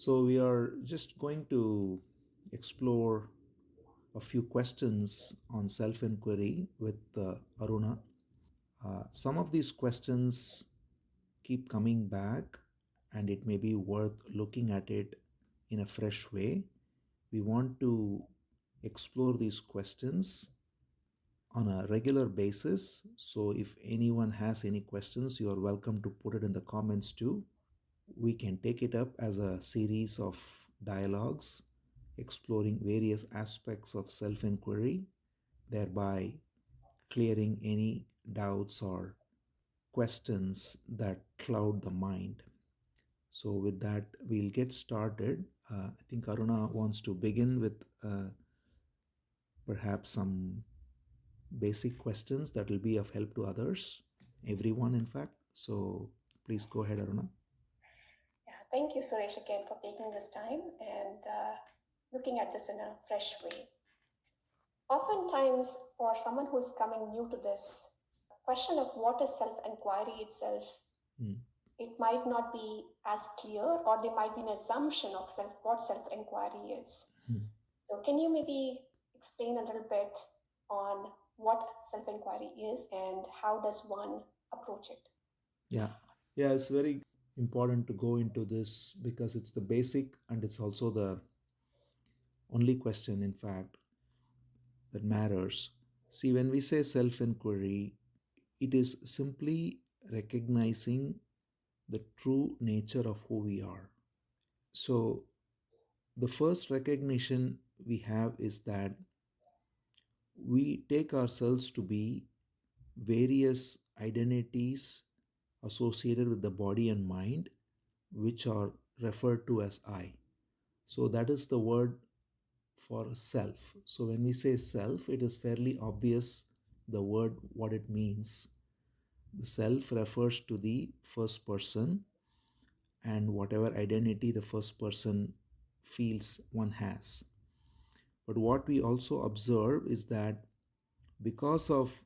So, we are just going to explore a few questions on self inquiry with Aruna. Some of these questions keep coming back, and it may be worth looking at it in a fresh way. We want to explore these questions on a regular basis. So, if anyone has any questions, you are welcome to put it in the comments too. We can take it up as a series of dialogues exploring various aspects of self inquiry, thereby clearing any doubts or questions that cloud the mind. So, with that, we'll get started. I think Aruna wants to begin with perhaps some basic questions that will be of help to others, everyone, in fact. So, please go ahead, Aruna. Yeah, thank you, Suresh, again for taking this time and looking at this in a fresh way. Oftentimes, for someone who's coming new to this, question of what is self-inquiry itself, Mm. it might not be as clear, or there might be an assumption of what self-inquiry is. Mm. So, can you maybe explain a little bit on what self-inquiry is and how does one approach it? Yeah. Yeah, it's very important to go into this because it's the basic and it's also the only question, in fact, that matters. See, when we say self inquiry, it is simply recognizing the true nature of who we are. So, the first recognition we have is that we take ourselves to be various identities associated with the body and mind, which are referred to as I. So, that is the word for self. So, when we say self, it is fairly obvious the word what it means. The self refers to the first person and whatever identity the first person feels one has. But what we also observe is that because of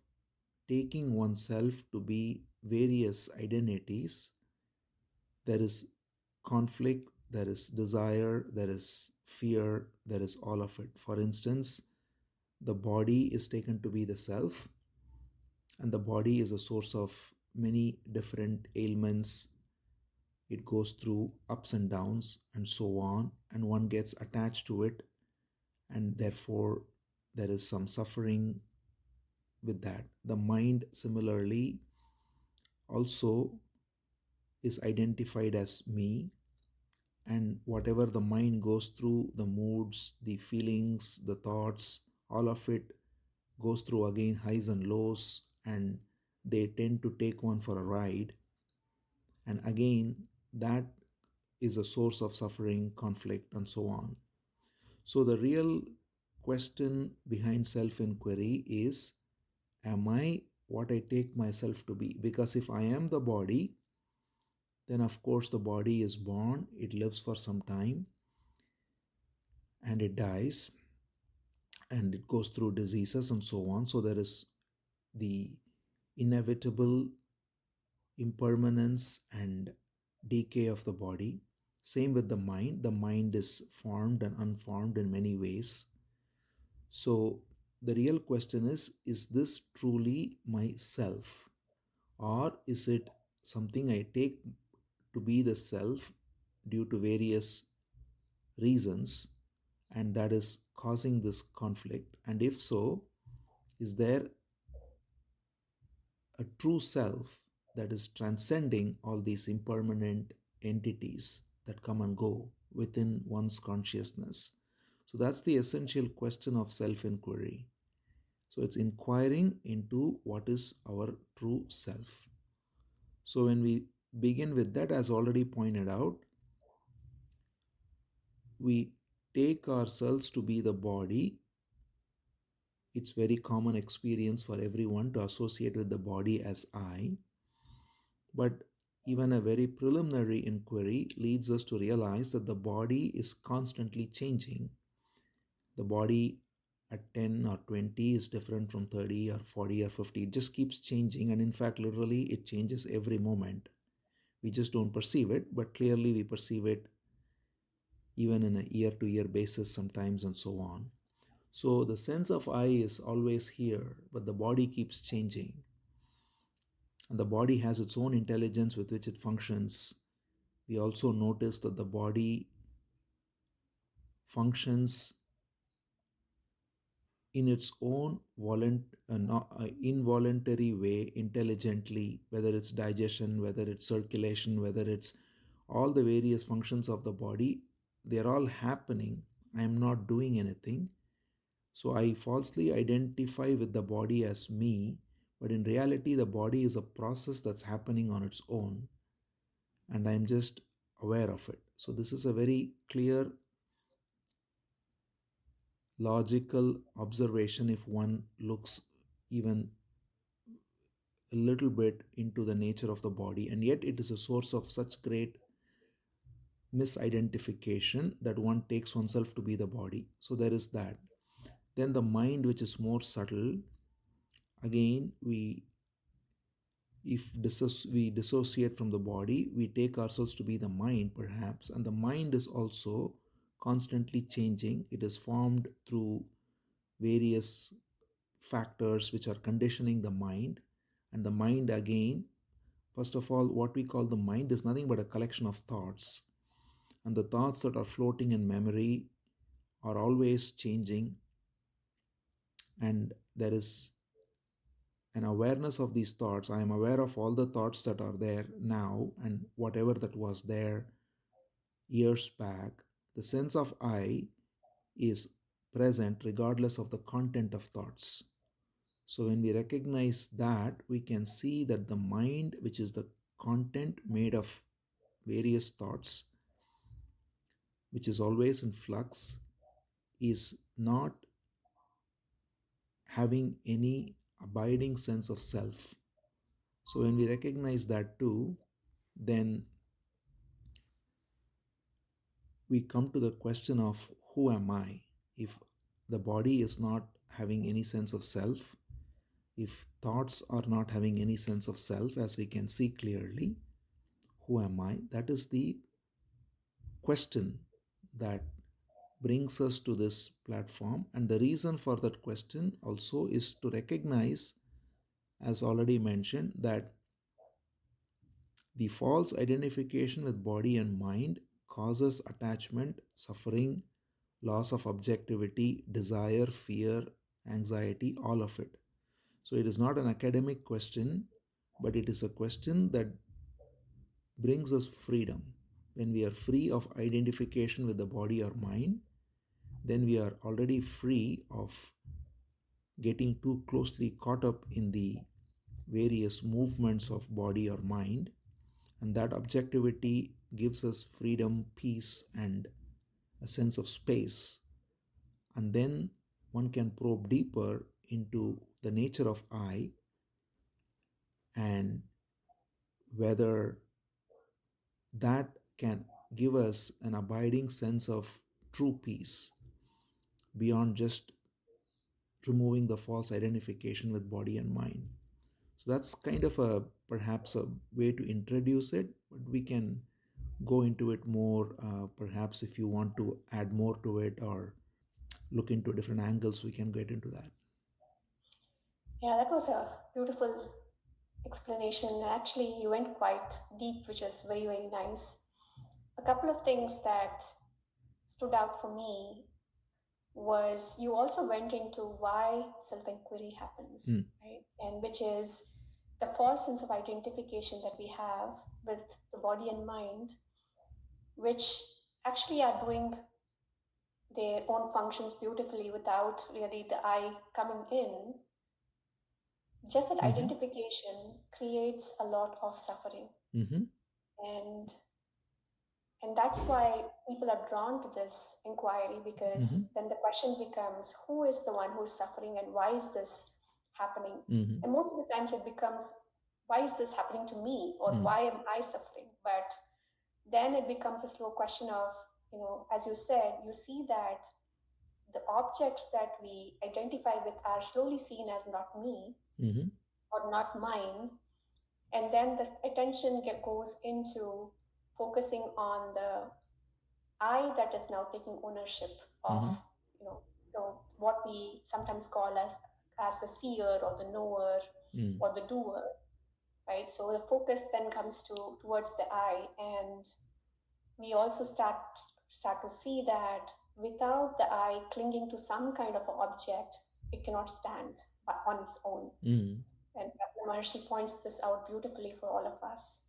taking oneself to be various identities, there is conflict, there is desire, there is fear, there is all of it. For instance, the body is taken to be the self, and the body is a source of many different ailments. It goes through ups and downs and so on, and one gets attached to it, and therefore there is some suffering with that. The mind, similarly, also is identified as me, and whatever the mind goes through, the moods, the feelings, the thoughts, all of it goes through again highs and lows, and they tend to take one for a ride. And again, that is a source of suffering, conflict, and so on. So, the real question behind self inquiry is, am I what I take myself to be? Because if I am the body, then of course the body is born, it lives for some time, and it dies, and it goes through diseases and so on. So, there is the inevitable impermanence and decay of the body. Same with the mind. The mind is formed and unformed in many ways. So, the real question is this truly myself? Or is it something I take to be the self due to various reasons, and that is causing this conflict? And if so, is there a true self that is transcending all these impermanent entities that come and go within one's consciousness? So that's the essential question of self inquiry. So it's inquiring into what is our true self. So when we begin with that, as already pointed out, we take ourselves to be the body. It's very common experience for everyone to associate with the body as I. But even a very preliminary inquiry leads us to realize that the body is constantly changing. The body at 10 or 20 is different from 30 or 40 or 50. It just keeps changing. And in fact, literally, it changes every moment. We just don't perceive it, but clearly we perceive it even in a year to year basis sometimes, and so on. So the sense of I is always here, but the body keeps changing. And the body has its own intelligence with which it functions. We also notice that the body functions in its own involuntary way, intelligently, whether it's digestion, whether it's circulation, whether it's all the various functions of the body, they're all happening. I am not doing anything. So I falsely identify with the body as me, but in reality, the body is a process that's happening on its own, and I'm just aware of it. So this is a very clear, logical observation if one looks even a little bit into the nature of the body, and yet it is a source of such great misidentification that one takes oneself to be the body. So there is that. Then the mind, which is more subtle, again, we dissociate from the body, we take ourselves to be the mind perhaps, and the mind is also constantly changing. It is formed through various factors which are conditioning the mind. And the mind, again, first of all, what we call the mind is nothing but a collection of thoughts, and the thoughts that are floating in memory are always changing, and there is an awareness of these thoughts. I am aware of all the thoughts that are there now and whatever that was there years back. The sense of I is present regardless of the content of thoughts. So when we recognize that, we can see that the mind, which is the content made of various thoughts, which is always in flux, is not having any abiding sense of self. So when we recognize that too, then we come to the question of who am I? If the body is not having any sense of self, if thoughts are not having any sense of self, as we can see clearly, who am I? That is the question that brings us to this platform. And the reason for that question also is to recognize, as already mentioned, that the false identification with body and mind causes attachment, suffering, loss of objectivity, desire, fear, anxiety, all of it. So it is not an academic question, but it is a question that brings us freedom. When we are free of identification with the body or mind, then we are already free of getting too closely caught up in the various movements of body or mind. And that objectivity gives us freedom, peace, and a sense of space. And then one can probe deeper into the nature of I and whether that can give us an abiding sense of true peace beyond just removing the false identification with body and mind. So that's kind of a perhaps a way to introduce it, but we can go into it more. Perhaps if you want to add more to it or look into different angles, we can get into that. Yeah, that was a beautiful explanation. Actually, you went quite deep, which is very, very nice. A couple of things that stood out for me was you also went into why self inquiry happens, right? And which is the false sense of identification that we have with the body and mind, which actually are doing their own functions beautifully without really the I coming in. Just that identification creates a lot of suffering. And that's why people are drawn to this inquiry, because then the question becomes, who is the one who's suffering and why is this happening? And most of the times it becomes, why is this happening to me, or why am I suffering? But then it becomes a slow question of, as you said, you see that the objects that we identify with are slowly seen as not me or not mine. And then the attention goes into focusing on the I that is now taking ownership of, Mm-hmm. so what we sometimes call as the seer or the knower Mm. or the doer, right? So the focus then comes towards the I, and we also start to see that without the I clinging to some kind of an object, it cannot stand on its own. Mm. And Ramana Maharshi points this out beautifully for all of us.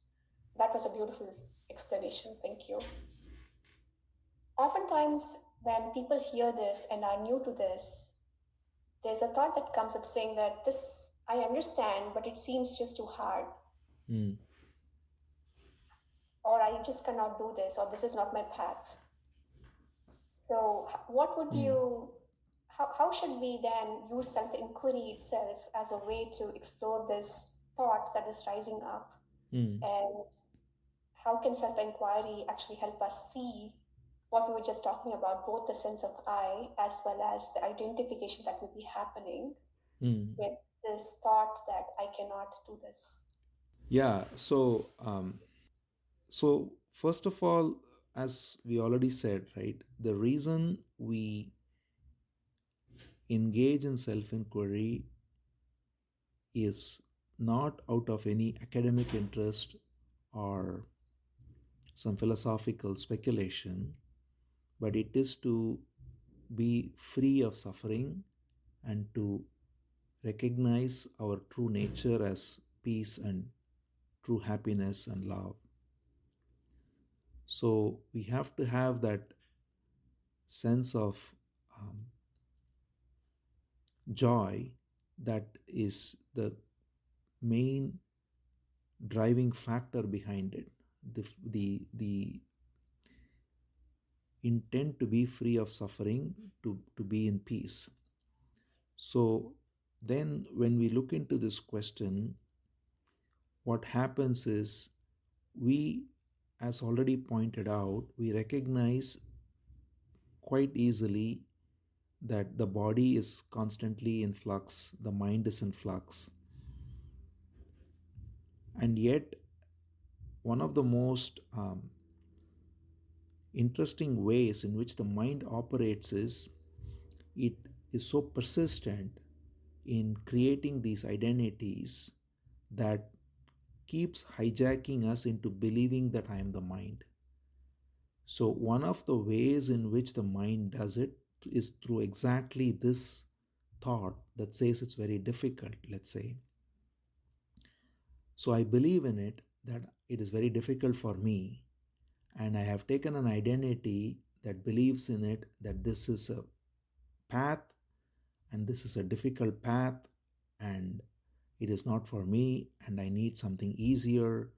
That was a beautiful explanation. Thank you. Oftentimes, when people hear this and are new to this, there's a thought that comes up saying that this I understand, but it seems just too hard, Mm. or I just cannot do this, or this is not my path. So, what would Mm. how should we then use self inquiry itself as a way to explore this thought that is rising up? Mm. And how can self inquiry actually help us see what we were just talking about, both the sense of I as well as the identification that would be happening Mm. with this thought that I cannot do this? Yeah. So first of all, as we already said, right, the reason we engage in self inquiry is not out of any academic interest or some philosophical speculation, but it is to be free of suffering and to recognize our true nature as peace and true happiness and love. So we have to have that sense of um, joy that is the main driving factor behind it. The intent to be free of suffering, to be in peace. So then when we look into this question, what happens is we, as already pointed out, we recognize quite easily that the body is constantly in flux, the mind is in flux, and yet one of the most interesting ways in which the mind operates is it is so persistent in creating these identities that keeps hijacking us into believing that I am the mind. So, one of the ways in which the mind does it is through exactly this thought that says it's very difficult, let's say. So, I believe in it that it is very difficult for me, and I have taken an identity that believes in it that this is a path and this is a difficult path and it is not for me and I need something easier.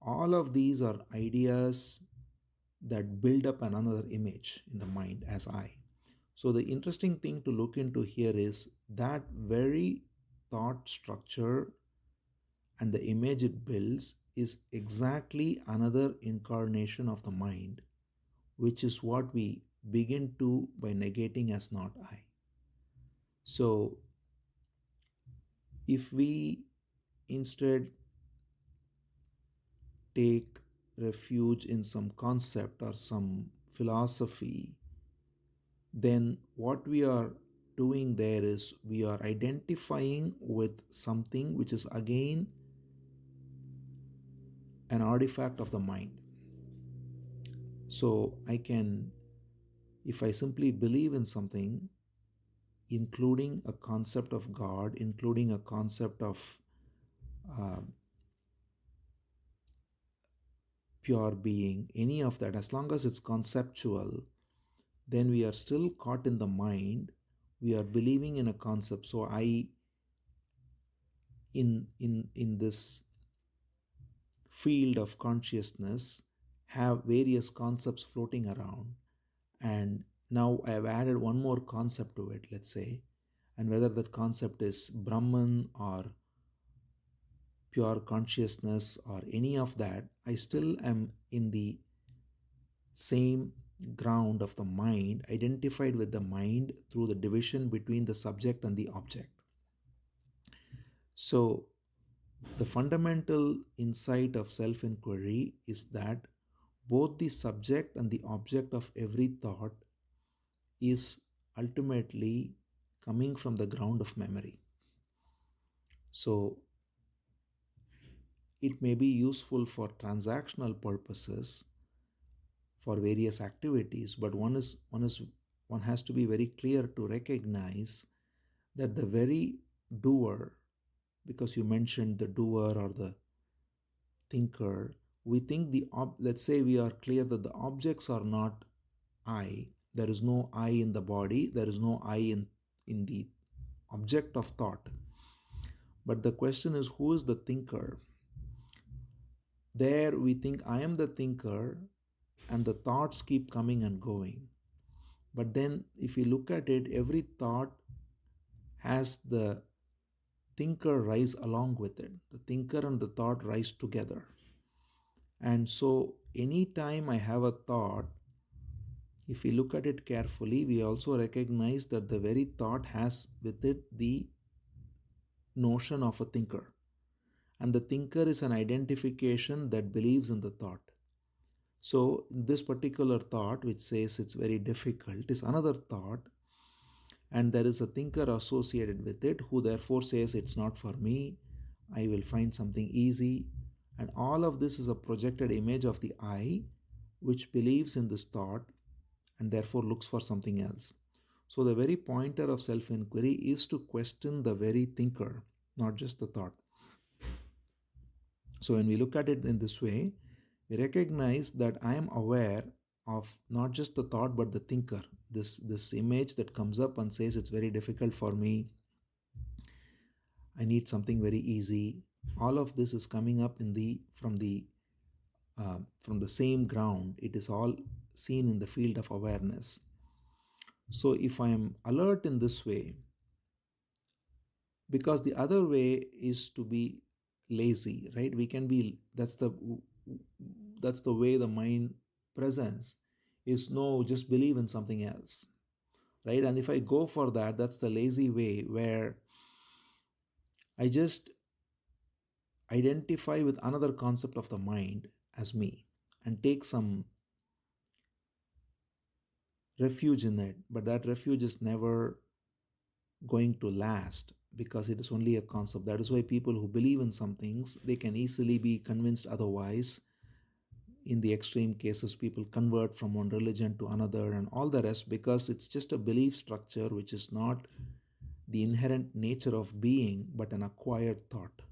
All of these are ideas that build up another image in the mind as I. So, the interesting thing to look into here is that very thought structure and the image it builds is exactly another incarnation of the mind, which is what we begin to by negating as not I. So, if we instead take refuge in some concept or some philosophy, then what we are doing there is we are identifying with something which is again an artifact of the mind. So I can, if I simply believe in something, including a concept of God, including a concept of uh, pure being, any of that, as long as it's conceptual, then we are still caught in the mind. We are believing in a concept. So I, in this field of consciousness, have various concepts floating around, and now I have added one more concept to it, let's say, and whether that concept is Brahman or pure consciousness or any of that, I still am in the same ground of the mind, identified with the mind through the division between the subject and the object. So, the fundamental insight of self inquiry is that both the subject and the object of every thought is ultimately coming from the ground of memory. So it may be useful for transactional purposes for various activities, but one has to be very clear to recognize that the very doer, because you mentioned the doer or the thinker, we think let's say we are clear that the objects are not I. There is no I in the body, there is no I in the object of thought. But the question is, who is the thinker? There we think I am the thinker, and the thoughts keep coming and going. But then if you look at it, every thought has the thinker rise along with it. The thinker and the thought rise together. And so anytime I have a thought, if we look at it carefully, we also recognize that the very thought has with it the notion of a thinker. And the thinker is an identification that believes in the thought. So this particular thought, which says it's very difficult, is another thought, and there is a thinker associated with it who therefore says it's not for me, I will find something easy. And all of this is a projected image of the I, which believes in this thought and therefore looks for something else. So the very pointer of self-inquiry is to question the very thinker, not just the thought. So when we look at it in this way, we recognize that I am aware of not just the thought but the thinker, this image that comes up and says it's very difficult for me, I need something very easy. All of this is coming up from the same ground. It is all seen in the field of awareness. So if I am alert in this way, because the other way is to be lazy, right? We can be, that's the way the mind presents, is no, just believe in something else, right? And if I go for that, that's the lazy way, where I just identify with another concept of the mind as me and take some refuge in it, but that refuge is never going to last because it is only a concept. That is why people who believe in some things, they can easily be convinced otherwise. In the extreme cases, people convert from one religion to another and all the rest, because it's just a belief structure which is not the inherent nature of being but an acquired thought.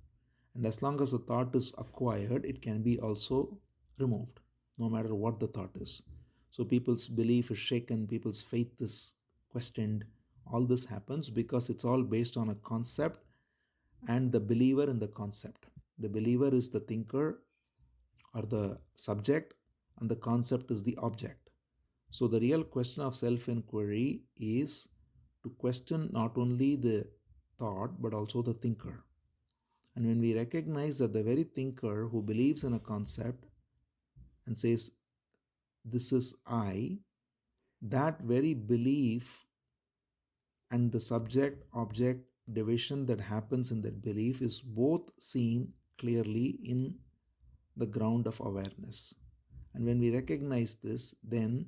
And as long as a thought is acquired, it can be also removed, no matter what the thought is. So people's belief is shaken, people's faith is questioned. All this happens because it's all based on a concept and the believer in the concept. The believer is the thinker or the subject, and the concept is the object. So the real question of self-inquiry is to question not only the thought but also the thinker. And when we recognize that the very thinker who believes in a concept and says, this is I, that very belief and the subject object division that happens in that belief is both seen clearly in the ground of awareness. And when we recognize this, then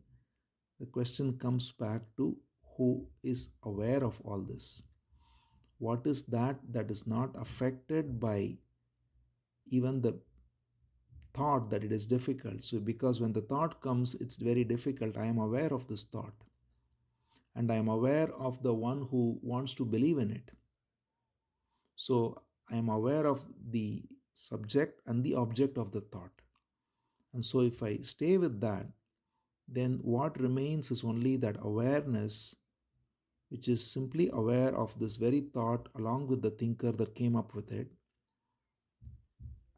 the question comes back to who is aware of all this. What is that is not affected by even the thought that it is difficult? So because when the thought comes, it's very difficult, I am aware of this thought. And I am aware of the one who wants to believe in it. So I am aware of the subject and the object of the thought. And so if I stay with that, then what remains is only that awareness, which is simply aware of this very thought along with the thinker that came up with it,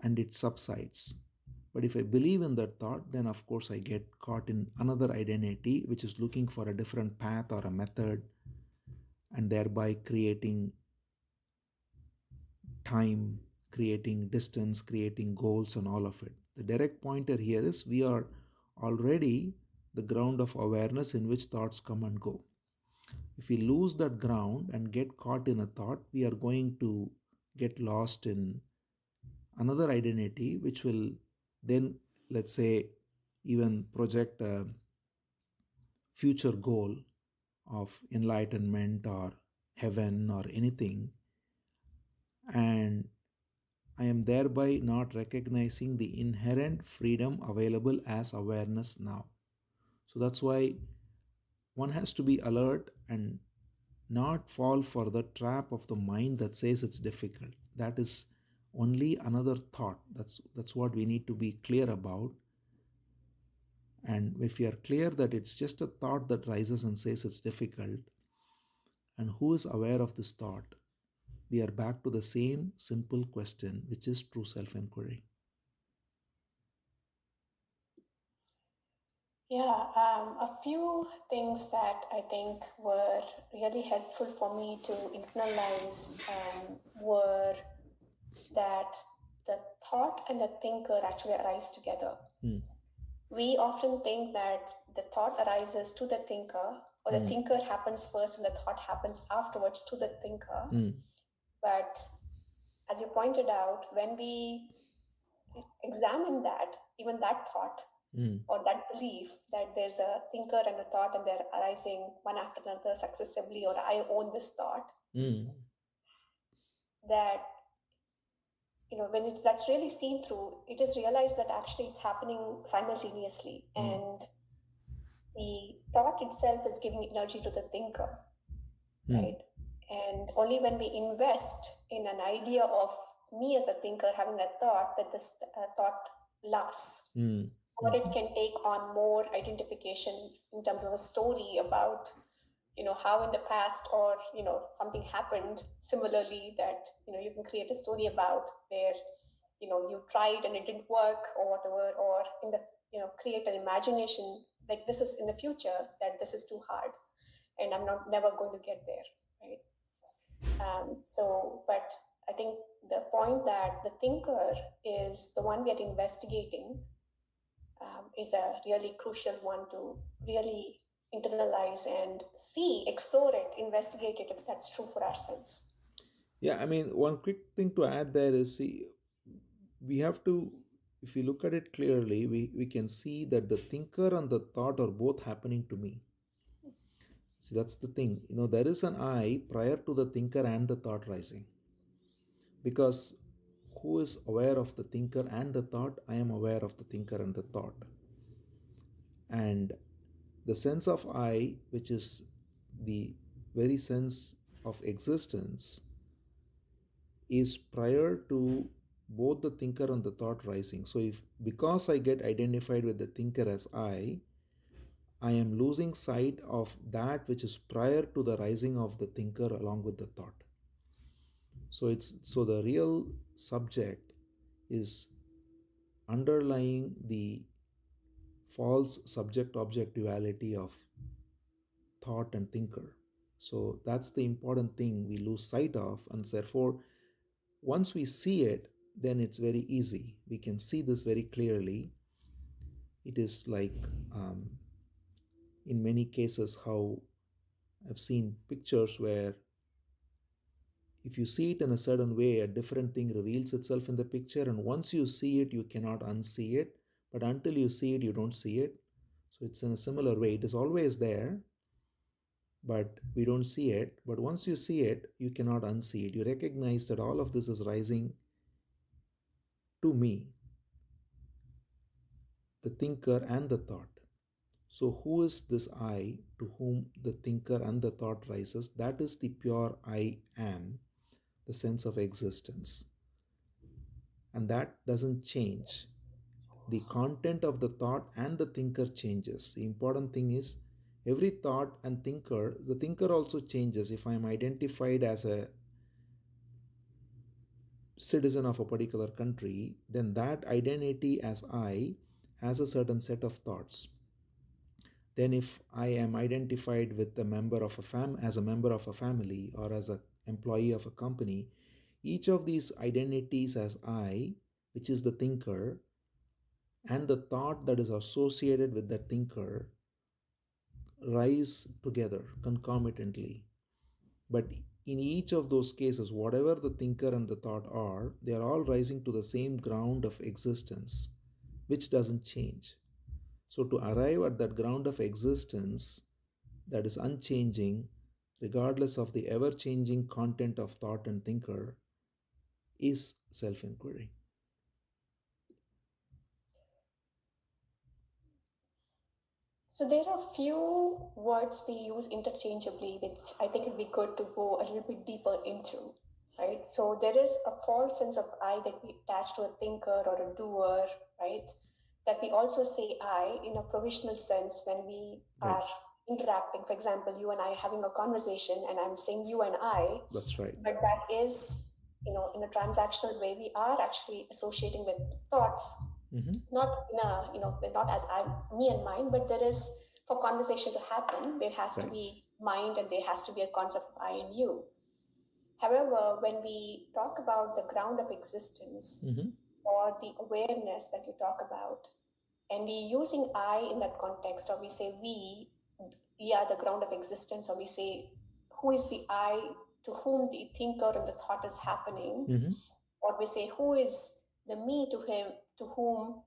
and it subsides. But if I believe in that thought, then of course I get caught in another identity which is looking for a different path or a method, and thereby creating time, creating distance, creating goals and all of it. The direct pointer here is we are already the ground of awareness in which thoughts come and go. If we lose that ground and get caught in a thought, we are going to get lost in another identity which will then, let's say, even project a future goal of enlightenment or heaven or anything, and I am thereby not recognizing the inherent freedom available as awareness now. So that's why one has to be alert and not fall for the trap of the mind that says it's difficult. That is only another thought. That's what we need to be clear about. And if we are clear that it's just a thought that rises and says it's difficult, and who is aware of this thought, we are back to the same simple question, which is true self inquiry. Yeah, a few things that I think were really helpful for me to internalize were that the thought and the thinker actually arise together. Hmm. We often think that the thought arises to the thinker, or the thinker happens first and the thought happens afterwards to the thinker. But as you pointed out, when we examine that, even that thought or that belief that there's a thinker and a thought and they're arising one after another successively, or I own this thought, that when it's that's really seen through, it is realized that actually it's happening simultaneously, and the thought itself is giving energy to the thinker, right? And only when we invest in an idea of me as a thinker having a thought, that this thought lasts, or it can take on more identification in terms of a story about how in the past, or something happened similarly that you can create a story about, where you tried and it didn't work or whatever, or in the create an imagination like this is in the future, that this is too hard and I'm not never going to get there, right? But I think the point that the thinker is the one we are investigating is a really crucial one to really internalize and see, explore it, investigate it if that's true for ourselves. Yeah, I mean, one quick thing to add there is, see, we have to, if we look at it clearly, we can see that the thinker and the thought are both happening to me. See, that's the thing. There is an I prior to the thinker and the thought rising. Because who is aware of the thinker and the thought? I am aware of the thinker and the thought. And the sense of I, which is the very sense of existence, is prior to both the thinker and the thought rising. So if because I get identified with the thinker as I am losing sight of that which is prior to the rising of the thinker along with the thought. So the real subject is underlying the false subject object duality of thought and thinker. So that's the important thing we lose sight of, and therefore once we see it, then it's very easy. We can see this very clearly. It is like in many cases how I've seen pictures where if you see it in a certain way, a different thing reveals itself in the picture, and once you see it, you cannot unsee it. But until you see it, you don't see it. So it's in a similar way. It is always there, but we don't see it. But once you see it, you cannot unsee it. You recognize that all of this is rising to me, the thinker and the thought. So, who is this I to whom the thinker and the thought rises? That is the pure I am, the sense of existence. And that doesn't change. The content of the thought and the thinker changes. The important thing is every thought and thinker, the thinker also changes. If I am identified as a citizen of a particular country, then that identity as I has a certain set of thoughts. Then if I am identified with a member of as a member of a family or as an employee of a company, each of these identities as I, which is the thinker, and the thought that is associated with that thinker rise together concomitantly. But in each of those cases, whatever the thinker and the thought are, they are all rising to the same ground of existence, which doesn't change. So, to arrive at that ground of existence that is unchanging, regardless of the ever changing content of thought and thinker, is self inquiry. So there are few words we use interchangeably, which I think it'd be good to go a little bit deeper into, right? So there is a false sense of I that we attach to a thinker or a doer, right? That we also say I in a provisional sense when we Right. are interacting. For example, you and I having a conversation, and I'm saying you and I, That's right. but that is, in a transactional way, we are actually associating with thoughts, Mm-hmm. not in a, not as me and mine, but there is, for conversation to happen, there has to Right. be mind and there has to be a concept of I and you. However, when we talk about the ground of existence Mm-hmm. or the awareness that you talk about, and we using I in that context, or we say we are the ground of existence, or we say who is the I to whom the thinker and the thought is happening, Mm-hmm. or we say who is the me to him to whom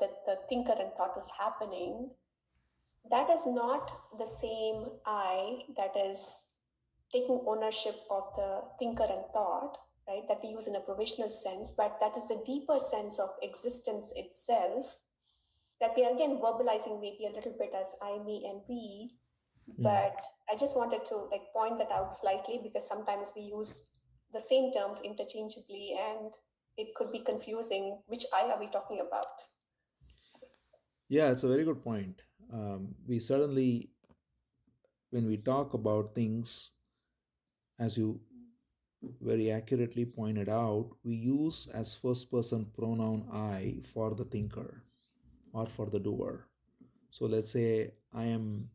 that the thinker and thought is happening. That is not the same I that is taking ownership of the thinker and thought, right, that we use in a provisional sense, but that is the deeper sense of existence itself that we are again verbalizing maybe a little bit as I, me, and we. Mm. But I just wanted to like point that out slightly because sometimes we use the same terms interchangeably and it could be confusing. Which I are we talking about? Yeah, it's a very good point. We certainly, when we talk about things, as you very accurately pointed out, we use as first person pronoun I for the thinker or for the doer. So let's say I am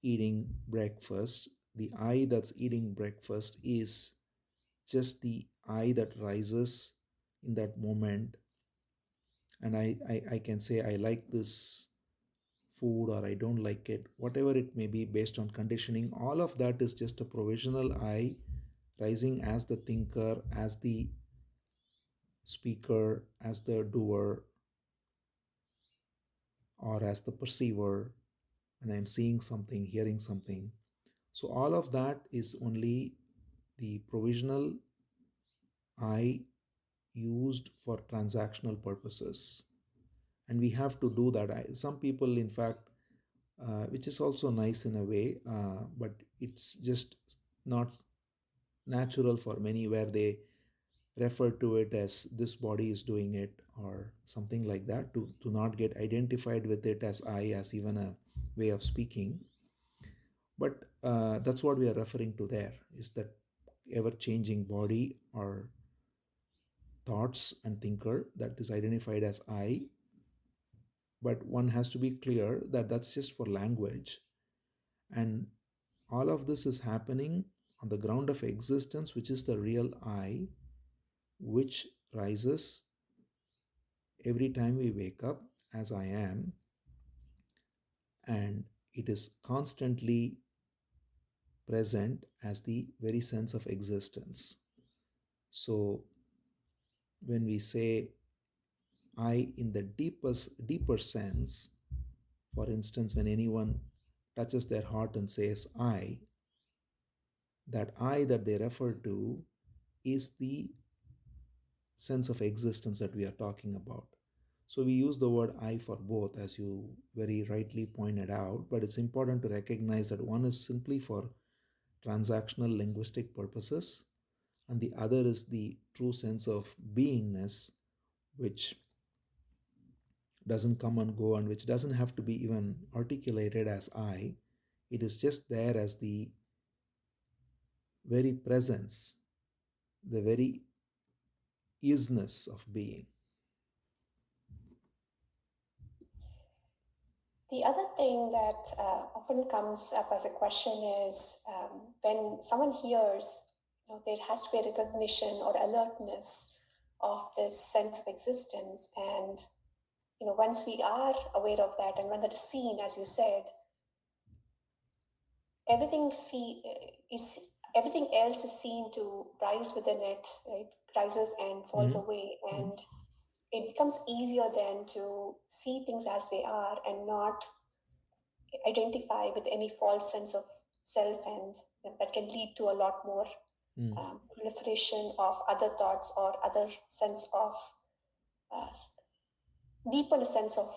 eating breakfast. The I that's eating breakfast is just the I that rises in that moment. And I can say I like this food or I don't like it, whatever it may be based on conditioning. All of that is just a provisional I rising as the thinker, as the speaker, as the doer, or as the perceiver, and I'm seeing something, hearing something. So all of that is only the provisional I used for transactional purposes. And we have to do that. Some people, in fact, which is also nice in a way, but it's just not natural for many, where they refer to it as this body is doing it or something like that, to not get identified with it as I, as even a way of speaking. But that's what we are referring to there, is that ever changing body or thoughts and thinker that is identified as I. But one has to be clear that that's just for language, and all of this is happening on the ground of existence, which is the real I, which rises every time we wake up as I am, and it is constantly present as the very sense of existence. So when we say I in the deeper sense, for instance, when anyone touches their heart and says I, that I that they refer to is the sense of existence that we are talking about. So we use the word I for both, as you very rightly pointed out, but it's important to recognize that one is simply for transactional linguistic purposes, and the other is the true sense of beingness, which doesn't come and go and which doesn't have to be even articulated as I. It is just there as the very presence, the very isness of being. The other thing that often comes up as a question is when someone hears, there has to be a recognition or alertness of this sense of existence. And, once we are aware of that and when that is seen, as you said, everything is everything else is seen to rise within it, right? Rises and falls Mm-hmm. away. Mm-hmm. And it becomes easier then to see things as they are and not identify with any false sense of self, and that can lead to a lot more Mm, proliferation of other thoughts or other sense of uh, deeper sense of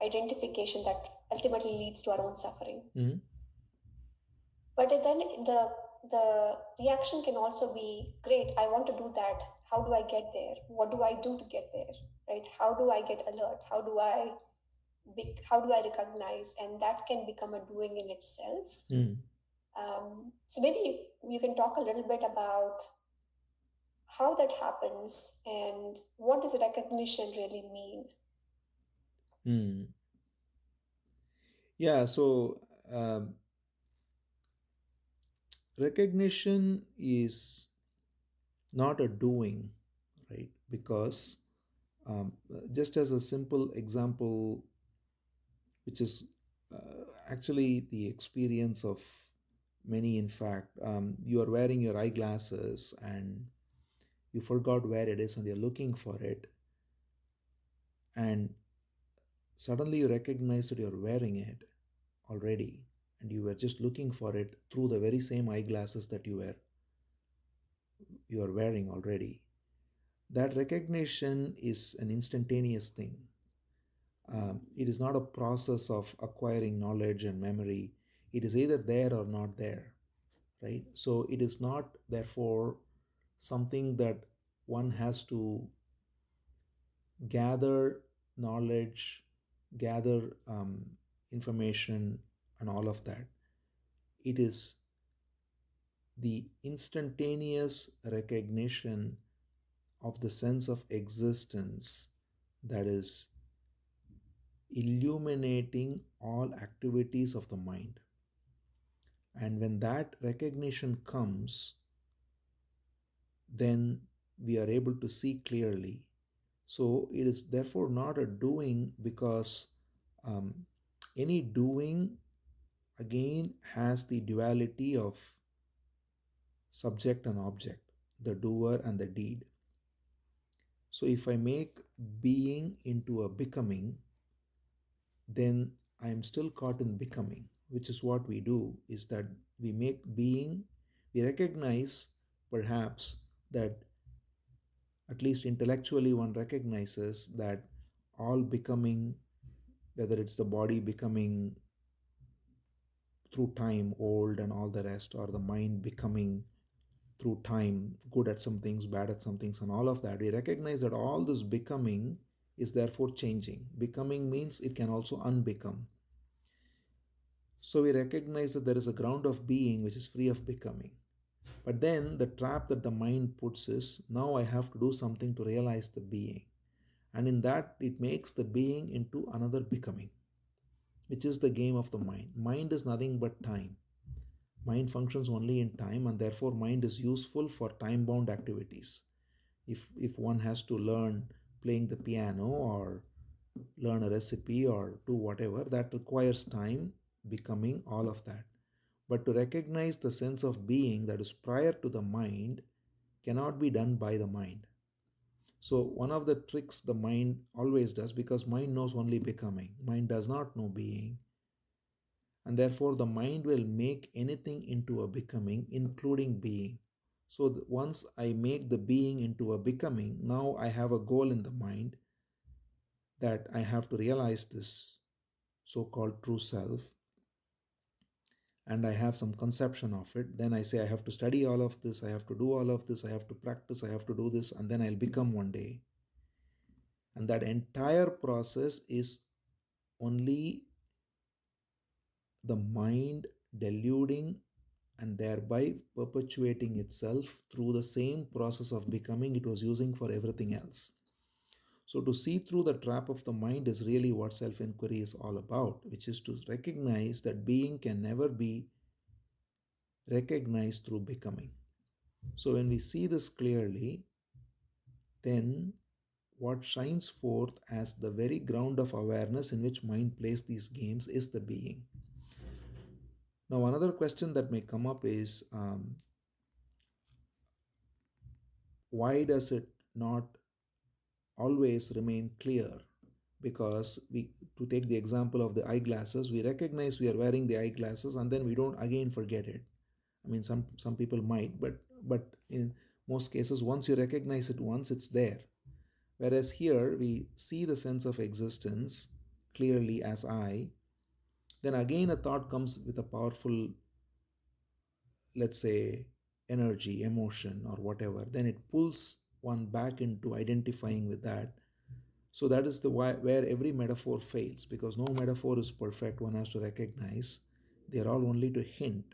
identification that ultimately leads to our own suffering. mm, But then the reaction can also be, great, I want to do that. How do I get there? What do I do to get there? Right? How do I get alert? How do I recognize? And that can become a doing in itself. mm, So maybe you can talk a little bit about how that happens and what does recognition really mean? mm. Yeah, so recognition is not a doing, right? Because just as a simple example, which is actually the experience of many, in fact, you are wearing your eyeglasses and you forgot where it is and you're looking for it, and suddenly you recognize that you're wearing it already and you were just looking for it through the very same eyeglasses that you are wearing already. That recognition is an instantaneous thing. It is not a process of acquiring knowledge and memory. It is either there or not there, right? So it is not, therefore, something that one has to gather knowledge, gather information, and all of that. It is the instantaneous recognition of the sense of existence that is illuminating all activities of the mind. And when that recognition comes, then we are able to see clearly. So it is therefore not a doing, because um, any doing again has the duality of subject and object, the doer and the deed. So if I make being into a becoming, then I am still caught in becoming, which is what we do, is that we make being, we recognize perhaps that, at least intellectually, one recognizes that all becoming, whether it's the body becoming through time old and all the rest, or the mind becoming through time good at some things, bad at some things, and all of that, we recognize that all this becoming is therefore changing. Becoming means it can also unbecome. So we recognize that there is a ground of being which is free of becoming. But then the trap that the mind puts is, now I have to do something to realize the being. And in that, it makes the being into another becoming, which is the game of the mind. Mind is nothing but time. Mind functions only in time, and therefore mind is useful for time bound activities. If one has to learn playing the piano or learn a recipe or do whatever, that requires time, becoming, all of that. But to recognize the sense of being that is prior to the mind cannot be done by the mind. So one of the tricks the mind always does, because mind knows only becoming, mind does not know being, and therefore the mind will make anything into a becoming, including being. So once I make the being into a becoming, now I have a goal in the mind, that I have to realize this so-called true self, and I have some conception of it. Then I say I have to study all of this, I have to do all of this, I have to practice, I have to do this, and then I'll become one day. And that entire process is only the mind deluding and thereby perpetuating itself through the same process of becoming it was using for everything else. So, to see through the trap of the mind is really what self inquiry is all about, which is to recognize that being can never be recognized through becoming. So, when we see this clearly, then what shines forth as the very ground of awareness in which mind plays these games is the being. Now, another question that may come up is, why does it not always remain clear, because we, to take the example of the eyeglasses, we recognize we are wearing the eyeglasses and then we don't again forget it. I mean, some people might, but in most cases, once you recognize it once, it's there. Whereas here we see the sense of existence clearly as I. Then again a thought comes with a powerful, let's say, energy, emotion, or whatever. Then it pulls one back into identifying with that. So that is the where every metaphor fails, because no metaphor is perfect. One has to recognize they are all only to hint.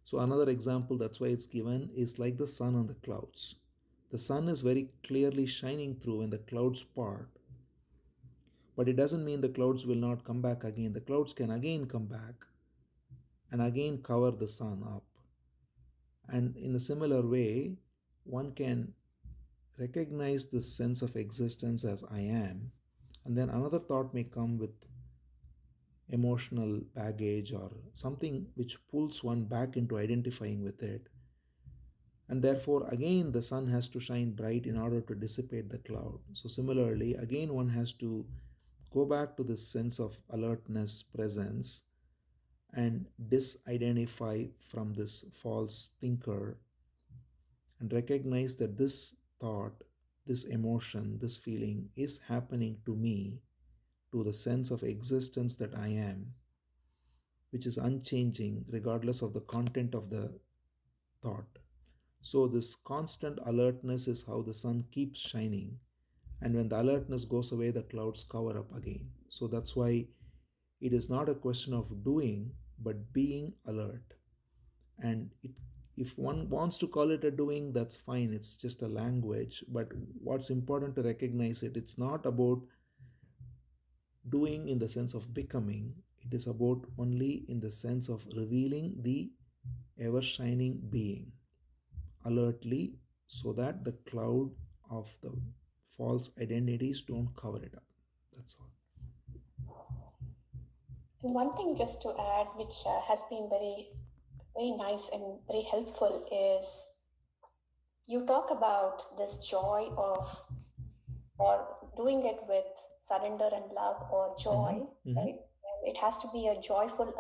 So another example, that's why it's given, is like the sun on the clouds. The sun is very clearly shining through when the clouds part, but it doesn't mean the clouds will not come back again. The clouds can again come back and again cover the sun up. And in a similar way, one can recognize this sense of existence as I am, and then another thought may come with emotional baggage or something which pulls one back into identifying with it. And therefore, again, the sun has to shine bright in order to dissipate the cloud. So, similarly, again, one has to go back to this sense of alertness, presence, and disidentify from this false thinker and recognize that this thought, this emotion, this feeling is happening to me, to the sense of existence that I am, which is unchanging regardless of the content of the thought. So, this constant alertness is how the sun keeps shining. And when the alertness goes away, the clouds cover up again. So, that's why it is not a question of doing, but being alert. And if one wants to call it a doing, that's fine. It's just a language. But what's important to recognize it, it's not about doing in the sense of becoming. It is about only in the sense of revealing the ever shining being alertly, so that the cloud of the false identities don't cover it up. That's all. And one thing just to add, which has been very, very nice and very helpful, is you talk about this joy of, or doing it with surrender and love or joy, right? And it has to be a joyful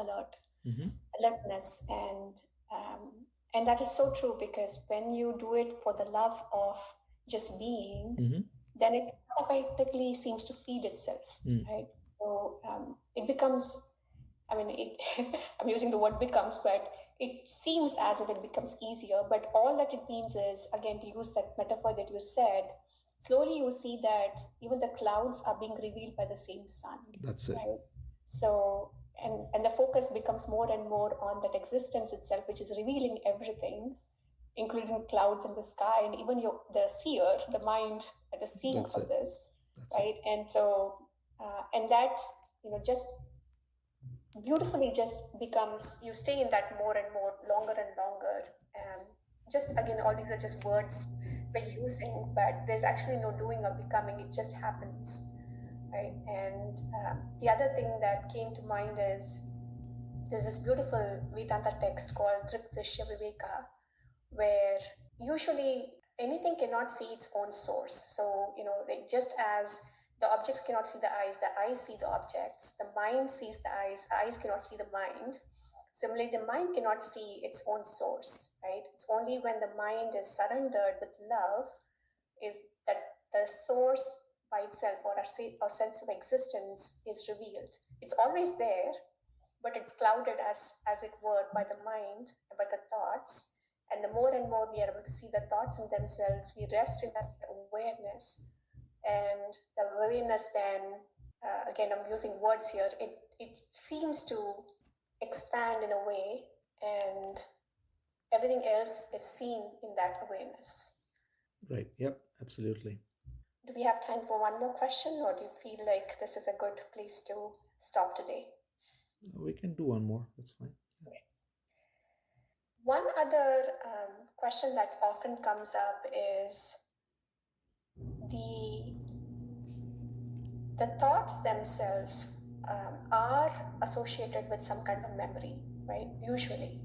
alertness, and that is so true, because when you do it for the love of just being, then it automatically seems to feed itself, right? So it becomes, I mean, I'm using the word becomes, but it seems as if it becomes easier. But all that it means is, again, to use that metaphor that you said, slowly you see that even the clouds are being revealed by the same sun. That's it. Right? So, and the focus becomes more and more on that existence itself, which is revealing everything, including clouds in the sky, and even the seer, the mind that is seeing That's all it. this, That's right? And so, and that, just beautifully just becomes, you stay in that more and more, longer and longer. And just again, all these are just words we're using, but there's actually no doing or becoming, it just happens, right? And the other thing that came to mind is there's this beautiful Vedanta text called Triptishya Viveka, where usually anything cannot see its own source. So, like just as the objects cannot see the eyes see the objects, the mind sees the eyes cannot see the mind. Similarly, the mind cannot see its own source, right? It's only when the mind is surrendered with love is that the source by itself, or our sense of existence, is revealed. It's always there, but it's clouded as it were by the mind, by the thoughts. And the more and more we are able to see the thoughts in themselves, we rest in that awareness. And the awareness then, again, I'm using words here, it seems to expand in a way, and everything else is seen in that awareness. Right. Yep. Absolutely. Do we have time for one more question, or do you feel like this is a good place to stop today? We can do one more. That's fine. Okay. One other question that often comes up is the thoughts themselves are associated with some kind of memory, right? Usually,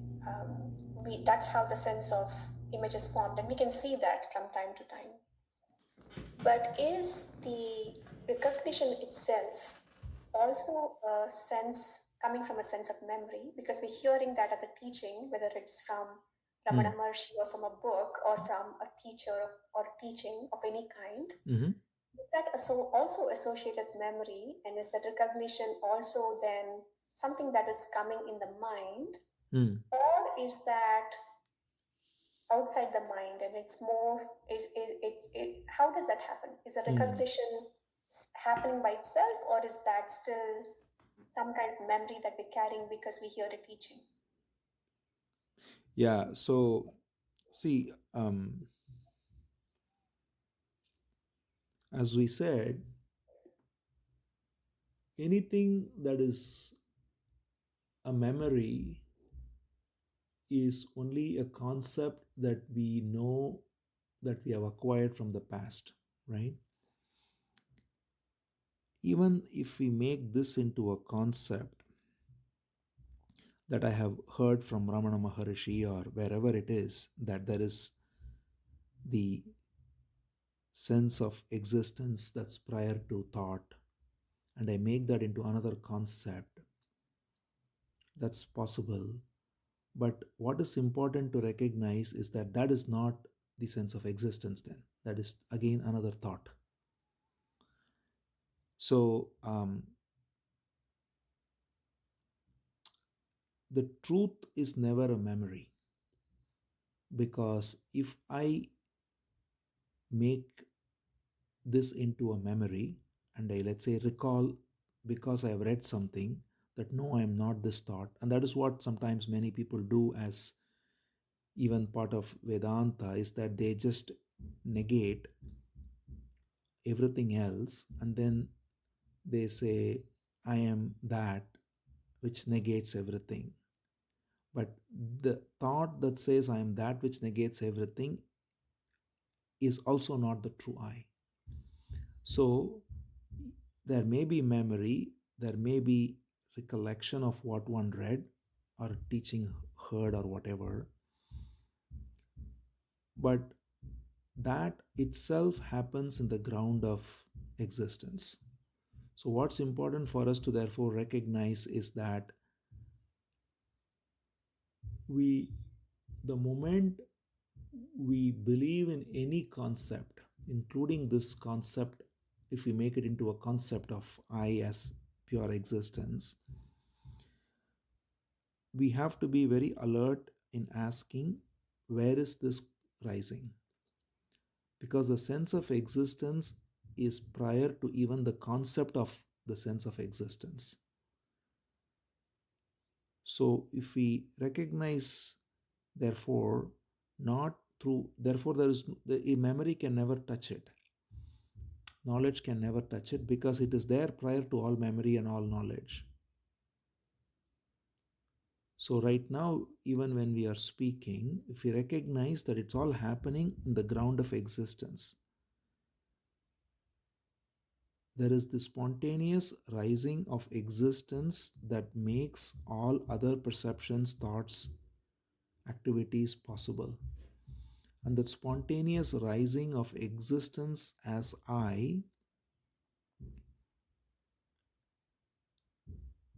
that's how the sense of image is formed, and we can see that from time to time. But is the recognition itself also a sense coming from a sense of memory? Because we're hearing that as a teaching, whether it's from Hmm. Ramana Maharshi or from a book or from a teacher or teaching of any kind. Hmm. Is that also associated with memory? And is that recognition also then something that is coming in the mind? Hmm. Or is that outside the mind and it's more how does that happen? Is the Hmm. recognition happening by itself, or is that still some kind of memory that we're carrying because we hear a teaching? Yeah. So, see, as we said, anything that is a memory is only a concept that we know that we have acquired from the past, right? Even if we make this into a concept that I have heard from Ramana Maharishi or wherever it is, that there is the sense of existence that's prior to thought, and I make that into another concept, that's possible. But what is important to recognize is that that is not the sense of existence, then. That is again another thought. So, the truth is never a memory, because if I make this into a memory and I, let's say, recall because I have read something that no, I am not this thought, and that is what sometimes many people do as even part of Vedanta, is that they just negate everything else and then they say, I am that, which negates everything. But the thought that says I am that which negates everything is also not the true I. So there may be memory, there may be recollection of what one read or teaching heard or whatever, but that itself happens in the ground of existence. So, what's important for us to therefore recognize is that we, the moment we believe in any concept, including this concept, if we make it into a concept of I as pure existence, we have to be very alert in asking, where is this rising? Because the sense of existence is prior to even the concept of the sense of existence. So, if we recognize, therefore, not through, therefore, there is the memory can never touch it. Knowledge can never touch it because it is there prior to all memory and all knowledge. So, right now, even when we are speaking, if we recognize that it's all happening in the ground of existence, there is the spontaneous rising of existence that makes all other perceptions, thoughts, activities possible. And that spontaneous rising of existence as I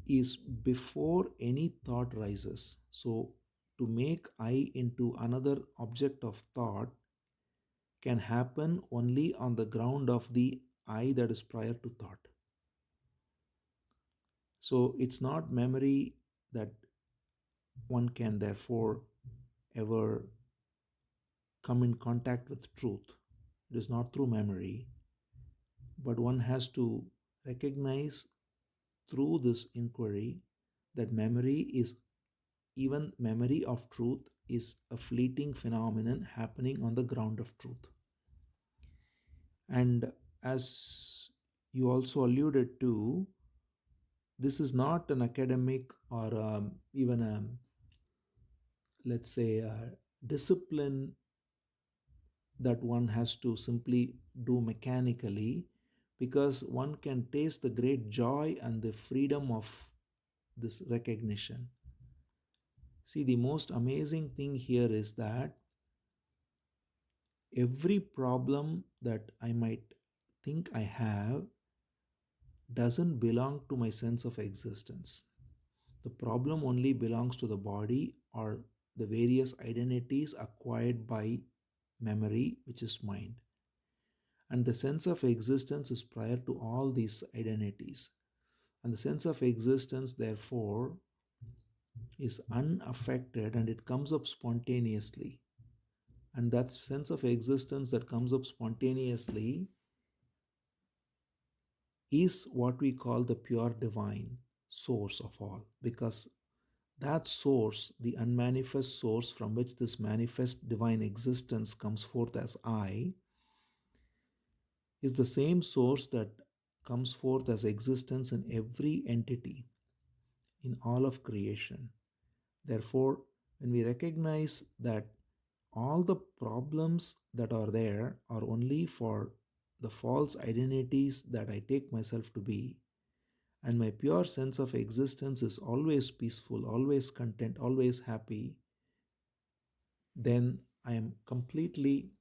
is before any thought rises. So, to make I into another object of thought can happen only on the ground of the I that is prior to thought. So, it's not memory that one can therefore ever come in contact with truth. It is not through memory, but one has to recognize through this inquiry that memory is, even memory of truth is a fleeting phenomenon happening on the ground of truth. And as you also alluded to, this is not an academic or even a, let's say, a discipline that one has to simply do mechanically, because one can taste the great joy and the freedom of this recognition. See, the most amazing thing here is that every problem that I might think I have doesn't belong to my sense of existence. The problem only belongs to the body or the various identities acquired by memory, which is mind. And the sense of existence is prior to all these identities. And the sense of existence, therefore, is unaffected and it comes up spontaneously. And that sense of existence that comes up spontaneously is what we call the pure divine source of all, because that source, the unmanifest source from which this manifest divine existence comes forth as I, is the same source that comes forth as existence in every entity, in all of creation. Therefore, when we recognize that all the problems that are there are only for the false identities that I take myself to be, and my pure sense of existence is always peaceful, always content, always happy, then I am completely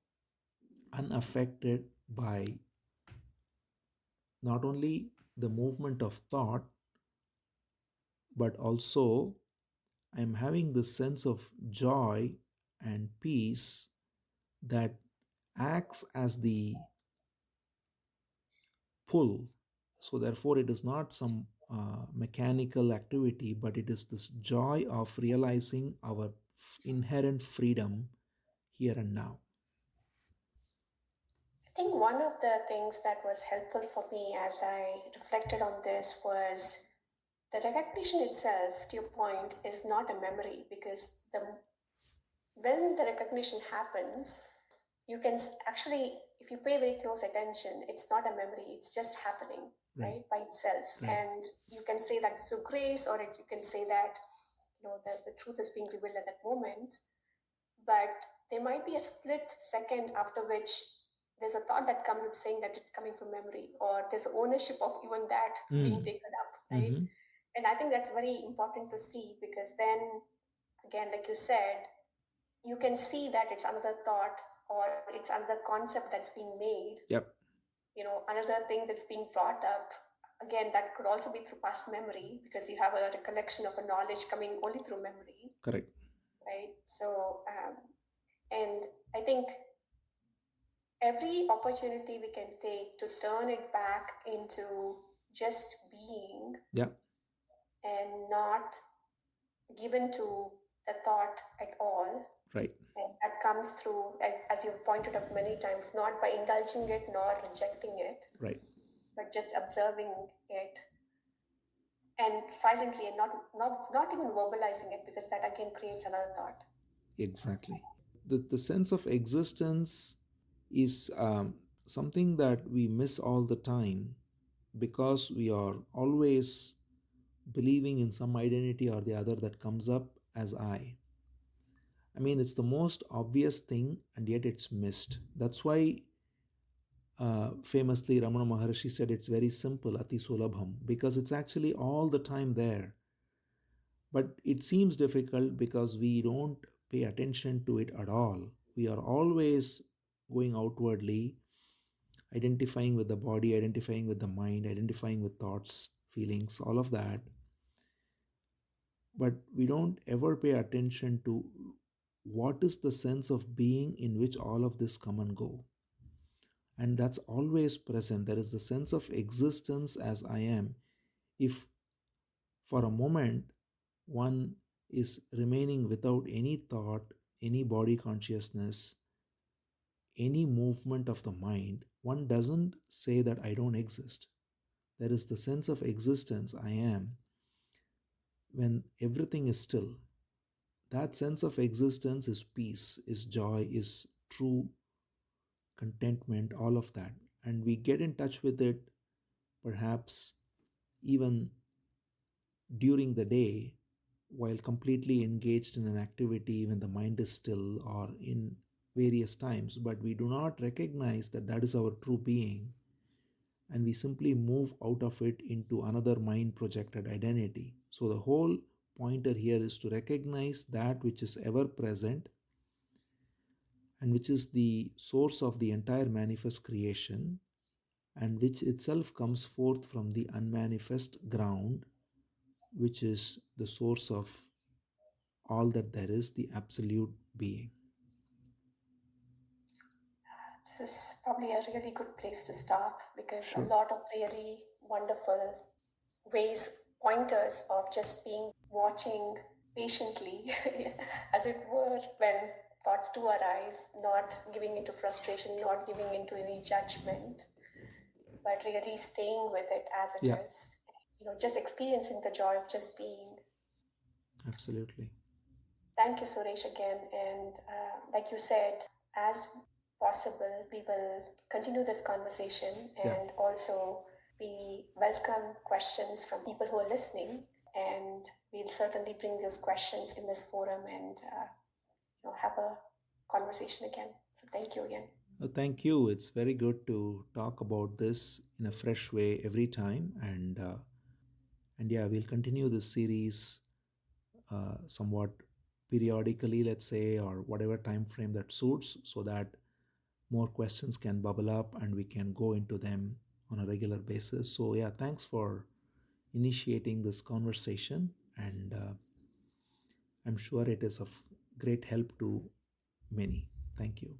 unaffected by not only the movement of thought, but also I am having this sense of joy and peace that acts as the pull. So, therefore, it is not some mechanical activity, but it is this joy of realizing our inherent freedom here and now. I think one of the things that was helpful for me as I reflected on this was the recognition itself, to your point, is not a memory because when the recognition happens, you can actually, if you pay very close attention, it's not a memory, it's just happening, right, by itself. Right. And you can say that through grace, or you can say that, the truth is being revealed at that moment. But there might be a split second after which there's a thought that comes up saying that it's coming from memory, or there's ownership of even that being taken up, right? Mhm. And I think that's very important to see, because then, again, like you said, you can see that it's another thought or it's another concept that's being made, Yep. Another thing that's being brought up. Again, that could also be through past memory, because you have a recollection of a knowledge coming only through memory, Correct. right? So, and I think every opportunity we can take to turn it back into just being Yeah. and not given to the thought at all. Right. And that comes through, as you've pointed out many times, not by indulging it nor rejecting it, Right. but just observing it and silently, and not even verbalizing it, because that again creates another thought. Exactly. The sense of existence is something that we miss all the time because we are always believing in some identity or the other that comes up as I. I mean, it's the most obvious thing and yet it's missed. That's why famously Ramana Maharshi said it's very simple, Ati Sulabham, because it's actually all the time there. But it seems difficult because we don't pay attention to it at all. We are always going outwardly, identifying with the body, identifying with the mind, identifying with thoughts, feelings, all of that. But we don't ever pay attention to what is the sense of being in which all of this come and go. And that's always present. There is the sense of existence as I am. If for a moment one is remaining without any thought, any body consciousness, any movement of the mind, one doesn't say that I don't exist. There is the sense of existence, I am, when everything is still. That sense of existence is peace, is joy, is true contentment, all of that. And we get in touch with it perhaps even during the day while completely engaged in an activity when the mind is still or in various times, but we do not recognize that that is our true being, and we simply move out of it into another mind projected identity. So the whole pointer here is to recognize that which is ever present and which is the source of the entire manifest creation, and which itself comes forth from the unmanifest ground, which is the source of all that there is, the absolute being. This is probably a really good place to start because a Sure. lot of really wonderful ways, pointers of just being watching patiently, as it were, when thoughts do arise, not giving into frustration, not giving into any judgment, but really staying with it as it Yeah, is. Just experiencing the joy of just being. absolutely. Thank you, Suresh, again. And like you said, as possible, we will continue this conversation, Yeah. and also we welcome questions from people who are listening. And we'll certainly bring those questions in this forum and have a conversation again. So thank you again. Thank you. It's very good to talk about this in a fresh way every time, and yeah, we'll continue this series somewhat periodically, let's say, or whatever time frame that suits, so that more questions can bubble up and we can go into them on a regular basis. So yeah, thanks for initiating this conversation, and I'm sure it is of great help to many. Thank you.